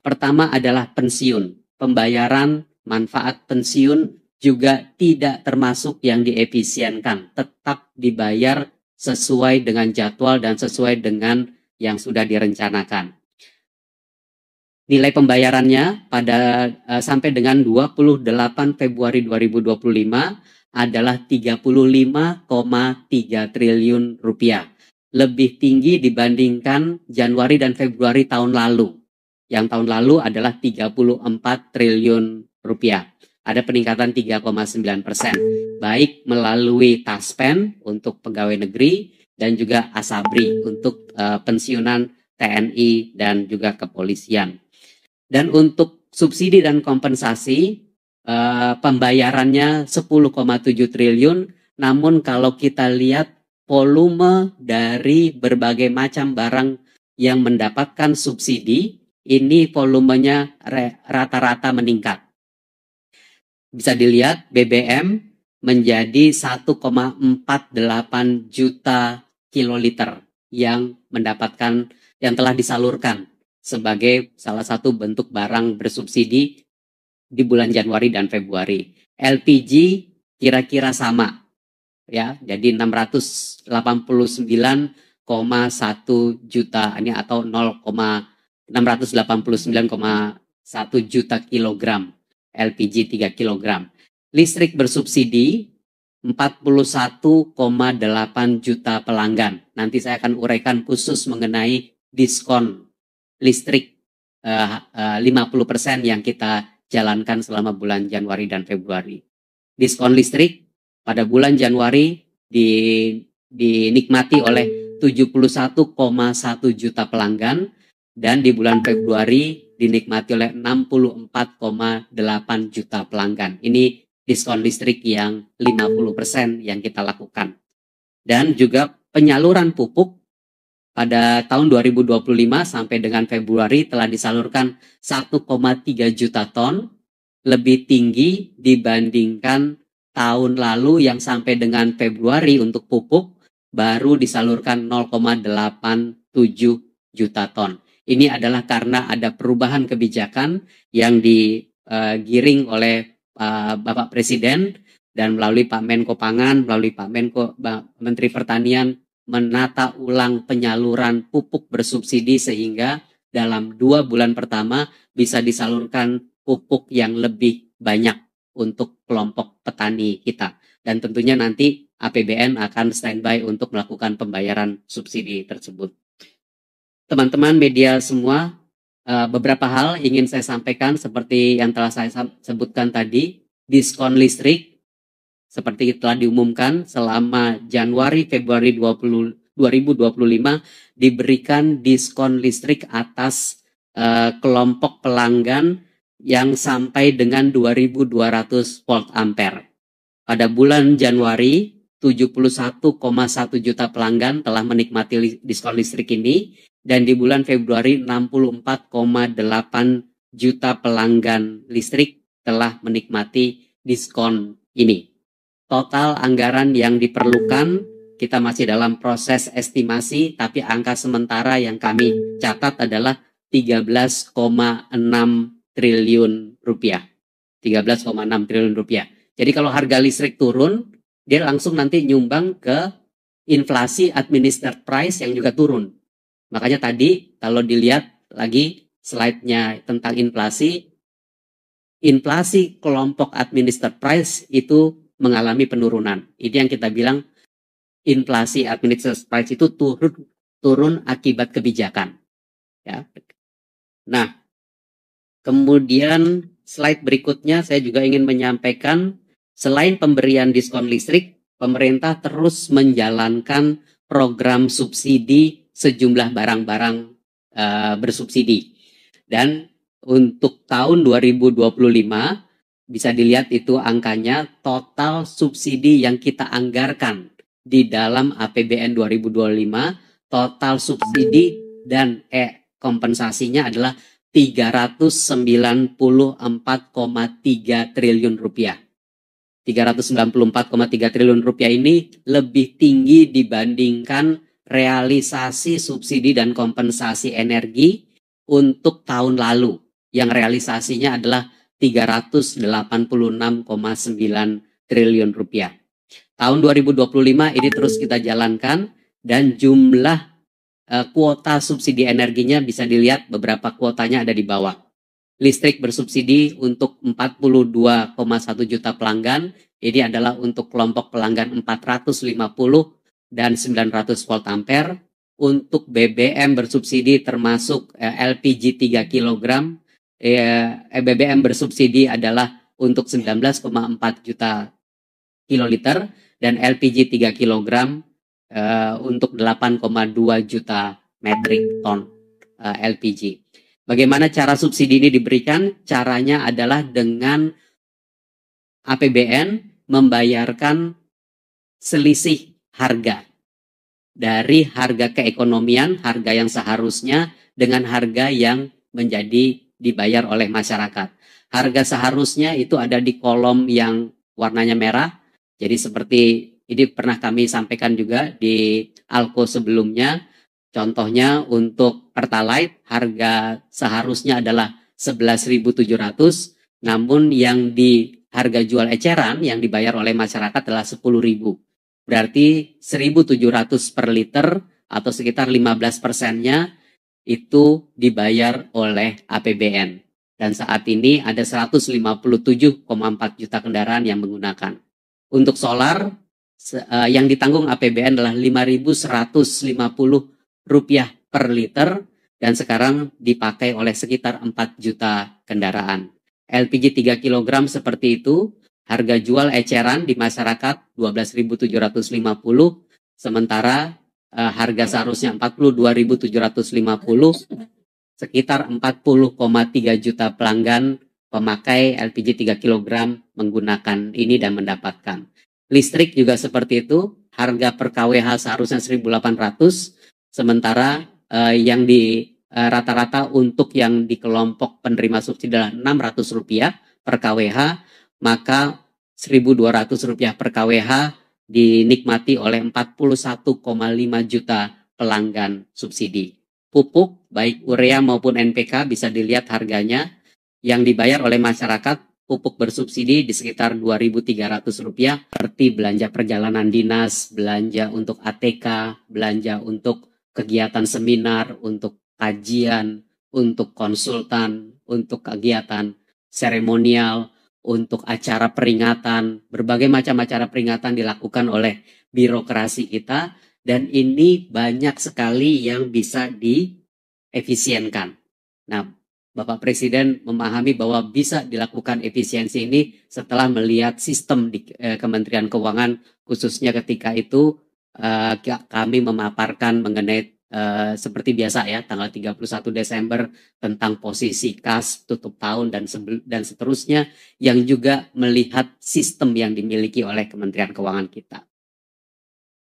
Pertama adalah pensiun. Pembayaran manfaat pensiun juga tidak termasuk yang diefisienkan, tetap dibayar sesuai dengan jadwal dan sesuai dengan yang sudah direncanakan. Nilai pembayarannya pada sampai dengan 28 Februari 2025 adalah 35,3 triliun rupiah. Lebih tinggi dibandingkan Januari dan Februari tahun lalu. Yang tahun lalu adalah 34 triliun rupiah. Ada peningkatan 3,9%. Baik melalui Taspen untuk pegawai negeri dan juga Asabri untuk pensiunan TNI dan juga kepolisian. Dan untuk subsidi dan kompensasi pembayarannya 10,7 triliun. Namun kalau kita lihat volume dari berbagai macam barang yang mendapatkan subsidi, ini volumenya rata-rata meningkat. Bisa dilihat BBM menjadi 1,48 juta kiloliter yang mendapatkan, yang telah disalurkan sebagai salah satu bentuk barang bersubsidi di bulan Januari dan Februari. LPG kira-kira sama, ya, jadi 689,1 juta ini atau 689,1 juta kilogram LPG 3 kilogram. Listrik bersubsidi 41,8 juta pelanggan. Nanti saya akan uraikan khusus mengenai diskon listrik 50% yang kita jalankan selama bulan Januari dan Februari. Diskon listrik pada bulan Januari dinikmati oleh 71,1 juta pelanggan dan di bulan Februari dinikmati oleh 64,8 juta pelanggan. Ini diskon listrik yang 50% yang kita lakukan. Dan juga penyaluran pupuk pada tahun 2025 sampai dengan Februari telah disalurkan 1,3 juta ton, lebih tinggi dibandingkan tahun lalu yang sampai dengan Februari untuk pupuk baru disalurkan 0,87 juta ton. Ini adalah karena ada perubahan kebijakan yang digiring oleh Bapak Presiden dan melalui Pak Menko Pangan, melalui Pak Menteri Pertanian menata ulang penyaluran pupuk bersubsidi sehingga dalam 2 bulan pertama bisa disalurkan pupuk yang lebih banyak untuk kelompok petani kita. Dan tentunya nanti APBN akan standby untuk melakukan pembayaran subsidi tersebut. Teman-teman media semua, beberapa hal ingin saya sampaikan seperti yang telah saya sebutkan tadi. Diskon listrik seperti telah diumumkan selama Januari Februari 2025 diberikan diskon listrik atas kelompok pelanggan yang sampai dengan 2200 volt ampere. Pada bulan Januari 71,1 juta pelanggan telah menikmati diskon listrik ini dan di bulan Februari 64,8 juta pelanggan listrik telah menikmati diskon ini. Total anggaran yang diperlukan kita masih dalam proses estimasi, tapi angka sementara yang kami catat adalah 13,6 triliun rupiah. 13,6 triliun rupiah. Jadi kalau harga listrik turun, dia langsung nanti nyumbang ke inflasi administered price yang juga turun. Makanya tadi kalau dilihat lagi slide-nya tentang inflasi kelompok administered price itu mengalami penurunan. Ini yang kita bilang inflasi administered price itu turun akibat kebijakan. Ya. Nah, kemudian slide berikutnya saya juga ingin menyampaikan selain pemberian diskon listrik, pemerintah terus menjalankan program subsidi sejumlah barang-barang bersubsidi. Dan untuk tahun 2025 bisa dilihat itu angkanya total subsidi yang kita anggarkan di dalam APBN 2025, total subsidi dan kompensasinya adalah 394,3 triliun rupiah. 394,3 triliun rupiah ini lebih tinggi dibandingkan realisasi subsidi dan kompensasi energi untuk tahun lalu. yang realisasinya adalah 386,9 triliun rupiah. Tahun 2025 ini terus kita jalankan dan jumlah kuota subsidi energinya bisa dilihat beberapa kuotanya ada di bawah. Listrik bersubsidi untuk 42,1 juta pelanggan, ini adalah untuk kelompok pelanggan 450 dan 900 volt ampere. Untuk BBM bersubsidi termasuk LPG 3 kg, BBM bersubsidi adalah untuk 19,4 juta kiloliter dan LPG 3 kg untuk 8,2 juta metrik ton LPG. Bagaimana cara subsidi ini diberikan? Caranya adalah dengan APBN membayarkan selisih harga dari harga keekonomian, harga yang seharusnya dengan harga yang menjadi dibayar oleh masyarakat. Harga seharusnya itu ada di kolom yang warnanya merah. Jadi seperti ini pernah kami sampaikan juga di ALKO sebelumnya. Contohnya untuk Pertalite harga seharusnya adalah 11.700, namun yang di harga jual eceran yang dibayar oleh masyarakat adalah 10.000. Berarti 1.700 per liter atau sekitar 15%-nya itu dibayar oleh APBN. Dan saat ini ada 157,4 juta kendaraan yang menggunakan. Untuk solar yang ditanggung APBN adalah 5.150 rupiah per liter dan sekarang dipakai oleh sekitar 4 juta kendaraan. LPG 3 kg seperti itu, harga jual eceran di masyarakat 12.750, sementara harga seharusnya 42.750, sekitar 40,3 juta pelanggan pemakai LPG 3 kg menggunakan ini dan mendapatkan. Listrik juga seperti itu, harga per kWh seharusnya 1.800, sementara yang di rata-rata untuk yang di kelompok penerima subsidi adalah Rp600 per kWh, maka Rp1.200 per kWh dinikmati oleh 41,5 juta pelanggan subsidi. Pupuk baik urea maupun NPK bisa dilihat harganya yang dibayar oleh masyarakat. Pupuk bersubsidi di sekitar Rp2.300 seperti belanja perjalanan dinas, belanja untuk ATK, belanja untuk kegiatan seminar, untuk kajian, untuk konsultan, untuk kegiatan seremonial, untuk acara peringatan. Berbagai macam acara peringatan dilakukan oleh birokrasi kita dan ini banyak sekali yang bisa diefisienkan. Nah, Bapak Presiden memahami bahwa bisa dilakukan efisiensi ini setelah melihat sistem di Kementerian Keuangan, khususnya ketika itu kami memaparkan mengenai seperti biasa ya, tanggal 31 Desember tentang posisi kas, tutup tahun dan seterusnya, yang juga melihat sistem yang dimiliki oleh Kementerian Keuangan kita.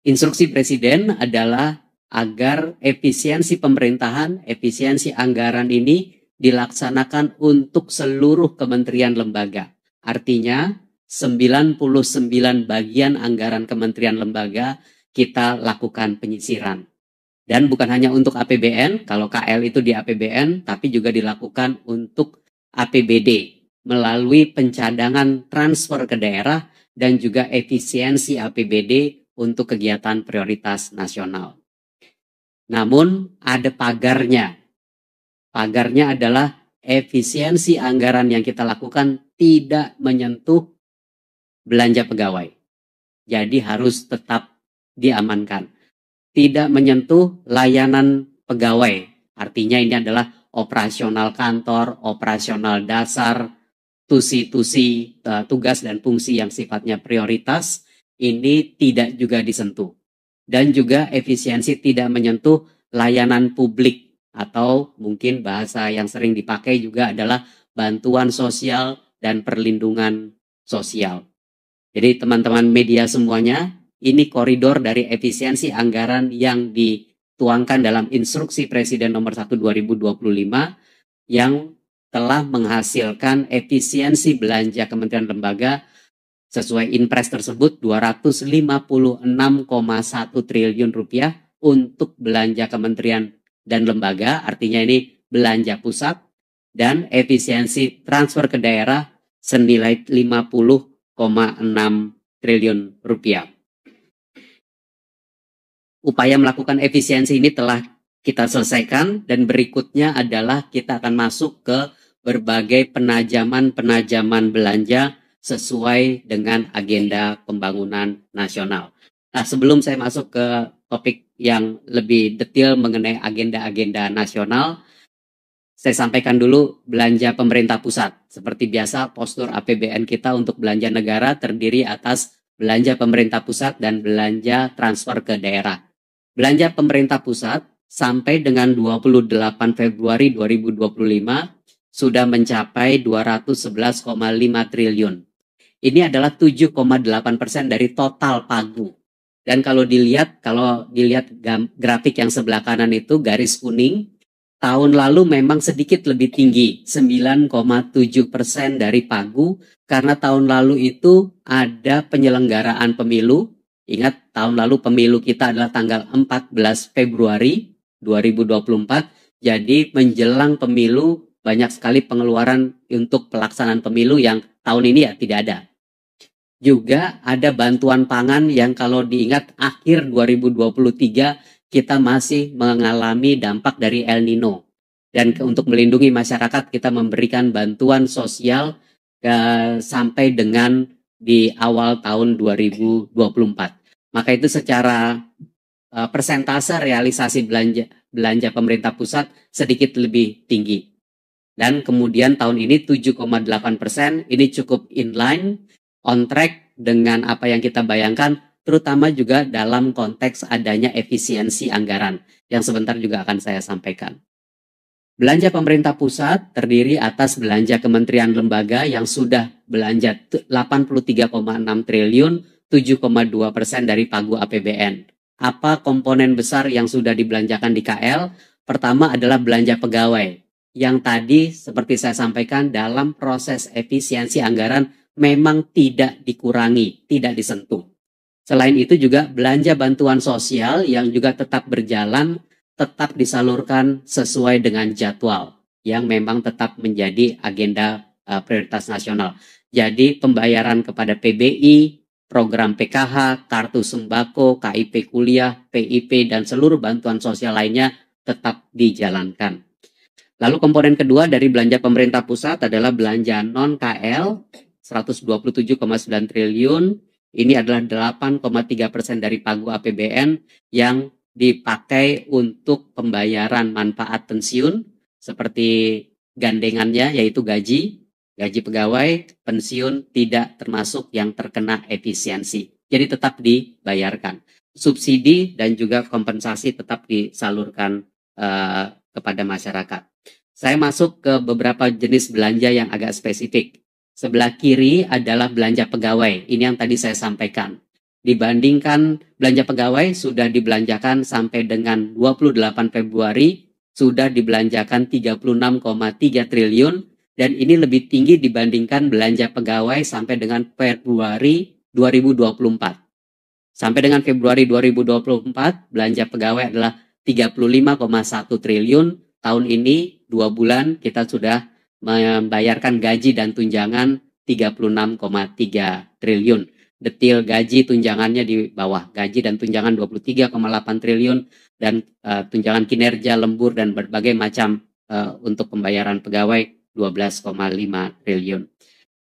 Instruksi Presiden adalah agar efisiensi pemerintahan, efisiensi anggaran ini dilaksanakan untuk seluruh kementerian lembaga. Artinya 99 bagian anggaran kementerian lembaga kita lakukan penyisiran. Dan bukan hanya untuk APBN, kalau KL itu di APBN, tapi juga dilakukan untuk APBD melalui pencadangan transfer ke daerah dan juga efisiensi APBD untuk kegiatan prioritas nasional. Namun ada pagarnya. Pagarnya adalah efisiensi anggaran yang kita lakukan tidak menyentuh belanja pegawai. Jadi harus tetap diamankan. Tidak menyentuh layanan pegawai. Artinya ini adalah operasional kantor, operasional dasar, tusi-tusi, tugas dan fungsi yang sifatnya prioritas. Ini tidak juga disentuh. Dan juga efisiensi tidak menyentuh layanan publik. Atau mungkin bahasa yang sering dipakai juga adalah bantuan sosial dan perlindungan sosial. Jadi teman-teman media semuanya, ini koridor dari efisiensi anggaran yang dituangkan dalam Instruksi Presiden nomor 1 2025 yang telah menghasilkan efisiensi belanja kementerian lembaga sesuai Inpres tersebut 256,1 triliun rupiah untuk belanja kementerian dan lembaga, artinya ini belanja pusat, dan efisiensi transfer ke daerah senilai 50,6 triliun rupiah. Upaya melakukan efisiensi ini telah kita selesaikan dan berikutnya adalah kita akan masuk ke berbagai penajaman belanja sesuai dengan agenda pembangunan nasional. Nah, sebelum saya masuk ke topik yang lebih detail mengenai agenda-agenda nasional, saya sampaikan dulu belanja pemerintah pusat. Seperti biasa, postur APBN kita untuk belanja negara terdiri atas belanja pemerintah pusat dan belanja transfer ke daerah. Belanja pemerintah pusat sampai dengan 28 Februari 2025 sudah mencapai 211,5 triliun. Ini adalah 7,8% dari total pagu. Dan kalau dilihat grafik yang sebelah kanan itu garis kuning, tahun lalu memang sedikit lebih tinggi, 9,7% dari pagu, karena tahun lalu itu ada penyelenggaraan pemilu. Ingat, tahun lalu pemilu kita adalah tanggal 14 Februari 2024. Jadi menjelang pemilu banyak sekali pengeluaran untuk pelaksanaan pemilu yang tahun ini ya tidak ada. Juga ada bantuan pangan yang kalau diingat akhir 2023 kita masih mengalami dampak dari El Nino. Dan untuk melindungi masyarakat kita memberikan bantuan sosial sampai dengan di awal tahun 2024. Maka itu secara persentase realisasi belanja pemerintah pusat sedikit lebih tinggi. Dan kemudian tahun ini 7,8%, ini cukup inline, on track dengan apa yang kita bayangkan, terutama juga dalam konteks adanya efisiensi anggaran, yang sebentar juga akan saya sampaikan. Belanja pemerintah pusat terdiri atas belanja kementerian lembaga yang sudah belanja 83,6 triliun, 7,2% dari pagu APBN. Apa komponen besar yang sudah dibelanjakan di KL? Pertama adalah belanja pegawai. Yang tadi seperti saya sampaikan dalam proses efisiensi anggaran memang tidak dikurangi, tidak disentuh. Selain itu juga belanja bantuan sosial yang juga tetap berjalan, tetap disalurkan sesuai dengan jadwal yang memang tetap menjadi agenda prioritas nasional. Jadi pembayaran kepada PBI, program PKH, kartu sembako, KIP kuliah, PIP, dan seluruh bantuan sosial lainnya tetap dijalankan. Lalu komponen kedua dari belanja pemerintah pusat adalah belanja non-KL, 127,9 triliun. Ini adalah 8,3% dari pagu APBN yang dipakai untuk pembayaran manfaat pensiun seperti gandengannya yaitu gaji pegawai, pensiun tidak termasuk yang terkena efisiensi. Jadi tetap dibayarkan. Subsidi dan juga kompensasi tetap disalurkan kepada masyarakat. Saya masuk ke beberapa jenis belanja yang agak spesifik. Sebelah kiri adalah belanja pegawai. Ini yang tadi saya sampaikan. Dibandingkan belanja pegawai sudah dibelanjakan sampai dengan 28 Februari, sudah dibelanjakan 36,3 triliun, dan ini lebih tinggi dibandingkan belanja pegawai sampai dengan Februari 2024. Sampai dengan Februari 2024, belanja pegawai adalah 35,1 triliun. Tahun ini 2 bulan kita sudah membayarkan gaji dan tunjangan 36,3 triliun. Detil gaji tunjangannya di bawah. Gaji dan tunjangan 23,8 triliun dan tunjangan kinerja, lembur dan berbagai macam untuk pembayaran pegawai 12,5 triliun.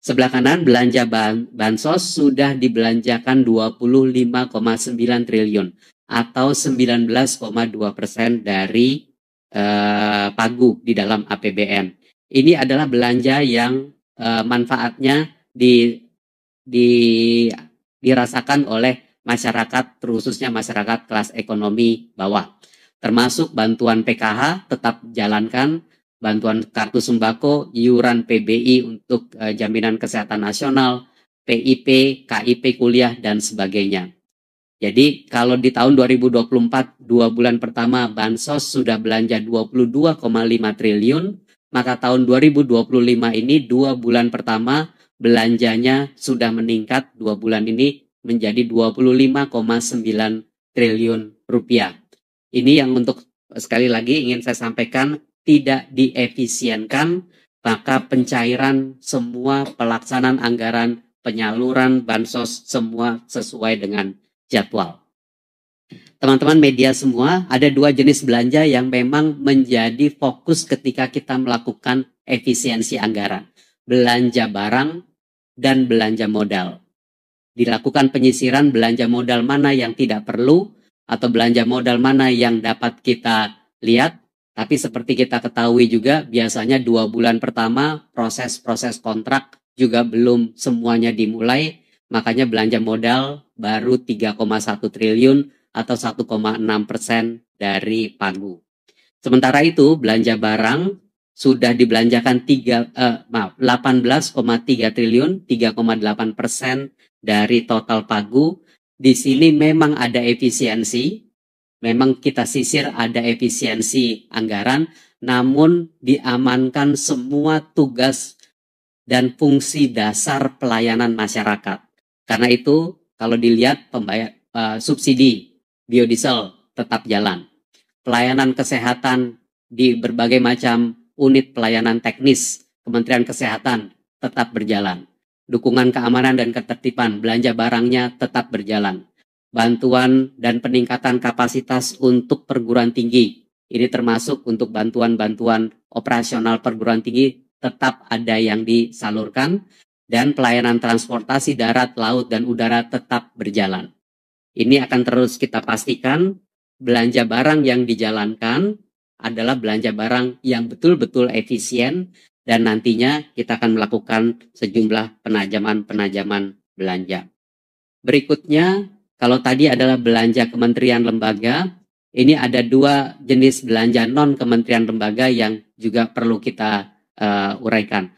Sebelah kanan belanja bansos sudah dibelanjakan 25,9 triliun atau 19,2% dari pagu di dalam APBN. Ini adalah belanja yang manfaatnya dirasakan oleh masyarakat, terkhususnya masyarakat kelas ekonomi bawah. Termasuk bantuan PKH tetap jalankan, bantuan kartu sembako, iuran PBI untuk jaminan kesehatan nasional, PIP, KIP kuliah, dan sebagainya. Jadi kalau di tahun 2024, 2 bulan pertama Bansos sudah belanja 22,5 triliun, maka tahun 2025 ini 2 bulan pertama belanjanya sudah meningkat 2 bulan ini menjadi 25,9 triliun rupiah. Ini yang untuk sekali lagi ingin saya sampaikan tidak diefisienkan maka pencairan semua pelaksanaan anggaran, penyaluran bansos semua sesuai dengan jadwal. Teman-teman media semua, ada dua jenis belanja yang memang menjadi fokus ketika kita melakukan efisiensi anggaran. Belanja barang dan belanja modal. Dilakukan penyisiran belanja modal mana yang tidak perlu atau belanja modal mana yang dapat kita lihat. Tapi seperti kita ketahui juga, biasanya 2 bulan pertama proses-proses kontrak juga belum semuanya dimulai. Makanya belanja modal baru 3,1 triliun atau 1,6% dari pagu. Sementara itu belanja barang sudah dibelanjakan 18,3 triliun, 3,8% dari total pagu. Di sini memang ada efisiensi, memang kita sisir ada efisiensi anggaran, namun diamankan semua tugas dan fungsi dasar pelayanan masyarakat. Karena itu kalau dilihat subsidi biodiesel tetap jalan. Pelayanan kesehatan di berbagai macam unit pelayanan teknis Kementerian Kesehatan tetap berjalan. Dukungan keamanan dan ketertiban belanja barangnya tetap berjalan. Bantuan dan peningkatan kapasitas untuk perguruan tinggi. Ini termasuk untuk bantuan-bantuan operasional perguruan tinggi tetap ada yang disalurkan. Dan pelayanan transportasi darat, laut, dan udara tetap berjalan. Ini akan terus kita pastikan belanja barang yang dijalankan adalah belanja barang yang betul-betul efisien dan nantinya kita akan melakukan sejumlah penajaman belanja. Berikutnya, kalau tadi adalah belanja kementerian lembaga, ini ada dua jenis belanja non kementerian lembaga yang juga perlu kita uraikan.